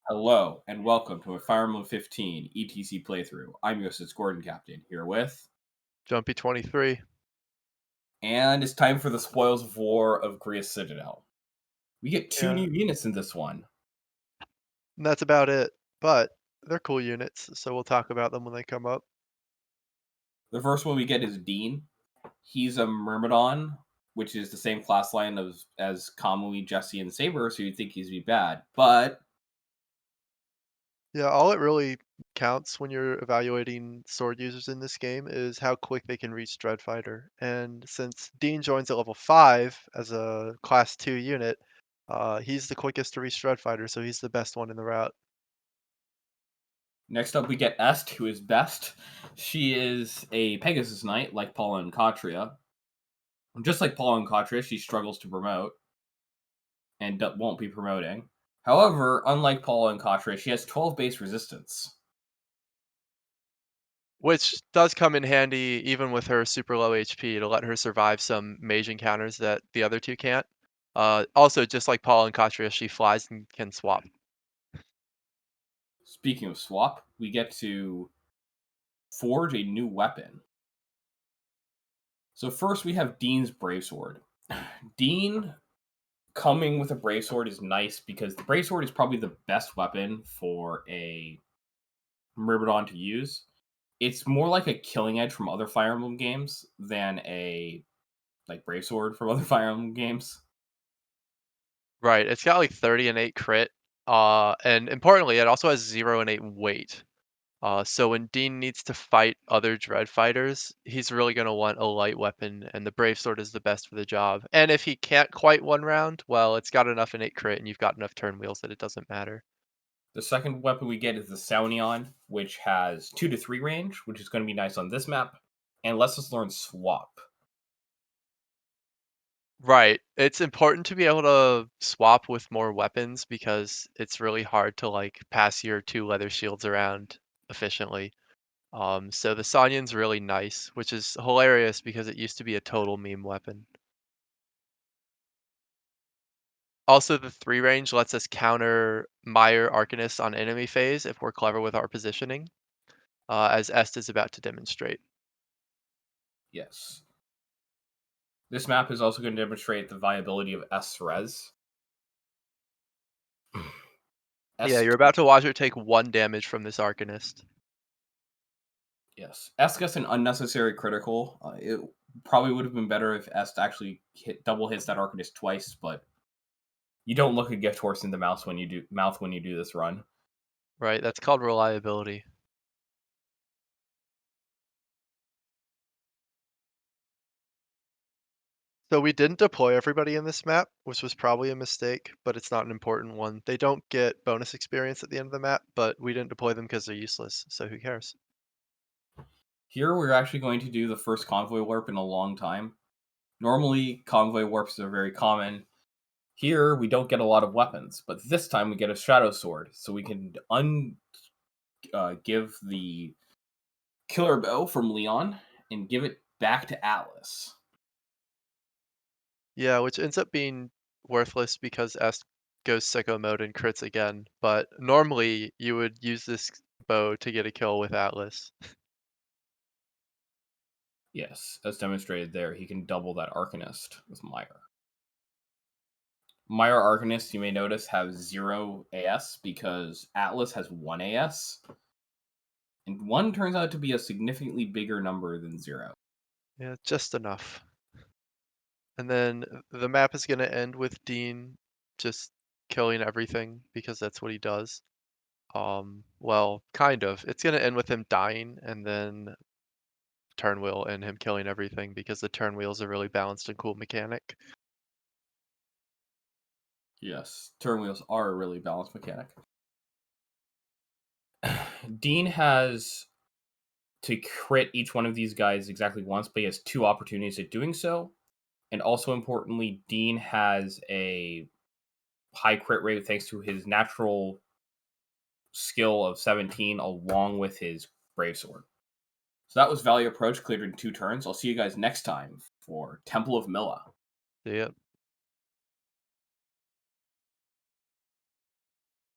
Hello and welcome to a Fire Emblem 15 ETC playthrough. I'm your Gordon Captain here with, Jumpy 23. and it's time for the Spoils of War of Gria's Citadel. We get two Yeah, new units in this one. and that's about it. But they're cool units, so we'll talk about them when they come up. The first one we get is Dean. He's a Myrmidon, which is the same class line as Kamui, Jesse, and Saber, so you'd think he'd be bad. But Yeah, all it really counts when you're evaluating sword users in this game is how quick they can reach Dreadfighter. And since Dean joins at level 5 as a class 2 unit, he's the quickest to reach Dreadfighter, so he's the best one in the route. next up we get Est, who is best. She is a Pegasus Knight, like Paula and Katria. Just like Paula and Katria, she struggles to promote and won't be promoting. However, unlike Paula and Katra, she has 12 base resistance. Which does come in handy even with her super low HP to let her survive some mage encounters that the other two can't. Also, just like Paul and Katria, she flies and can swap. Speaking of swap, we get to forge a new weapon. So first we have Dean's Brave Sword. Dean coming with a Brave Sword is nice because the Brave Sword is probably the best weapon for a Myrmidon to use. It's more like a Killing Edge from other Fire Emblem games than a Brave Sword from other Fire Emblem games. Right, it's got like 30 and 8 crit, and importantly, it also has 0 and 8 weight. So when Dean needs to fight other dread fighters, he's really going to want a light weapon, and the Brave Sword is the best for the job. And if he can't quite one round, well, it's got enough innate crit, and you've got enough turn wheels that it doesn't matter. The second weapon we get is the Saunion, which has 2 to 3 range, which is going to be nice on this map, and lets us learn Swap. Right. It's important to be able to swap with more weapons because it's really hard to like pass your two leather shields around efficiently. So the Sanyan's really nice, which is hilarious because it used to be a total meme weapon. Also, the 3 range lets us counter Meyer Arcanist on enemy phase if we're clever with our positioning, as Est is about to demonstrate. Yes. This map is also going to demonstrate the viability of S-Res. Yeah, S, you're about to watch her take 1 damage from this Arcanist. yes. S gets an unnecessary critical. It probably would have been better if S actually double hits that Arcanist twice, but you don't look a gift horse in the mouth when you do this run. Right, that's called reliability. So we didn't deploy everybody in this map, which was probably a mistake, but it's not an important one. They don't get bonus experience at the end of the map, but we didn't deploy them because they're useless, so who cares? Here we're actually going to do the first convoy warp in a long time. Normally, convoy warps are very common. Here, we don't get a lot of weapons, but this time we get a Shadow Sword, so we can give the Killer Bow from Leon and give it back to Atlas. Yeah, which ends up being worthless because S goes sicko mode and crits again, but normally you would use this bow to get a kill with Atlas. Yes, as demonstrated there, he can double that Arcanist with Meyer. Meyer Arcanist, you may notice, have 0 AS because Atlas has 1 AS, and 1 turns out to be a significantly bigger number than 0. Yeah, just enough. And then the map is going to end with Dean just killing everything because that's what he does. Well, kind of. It's gonna end with him dying and then turn wheel and him killing everything because the turn wheel is a really balanced and cool mechanic. Yes, turn wheels are a really balanced mechanic. Dean has to crit each one of these guys exactly once, but he has 2 opportunities at doing so. And also importantly, Dean has a high crit rate thanks to his natural skill of 17 along with his Brave Sword. So that was Valley Approach cleared in 2 turns. I'll see you guys next time for Temple of Milla. Yeah.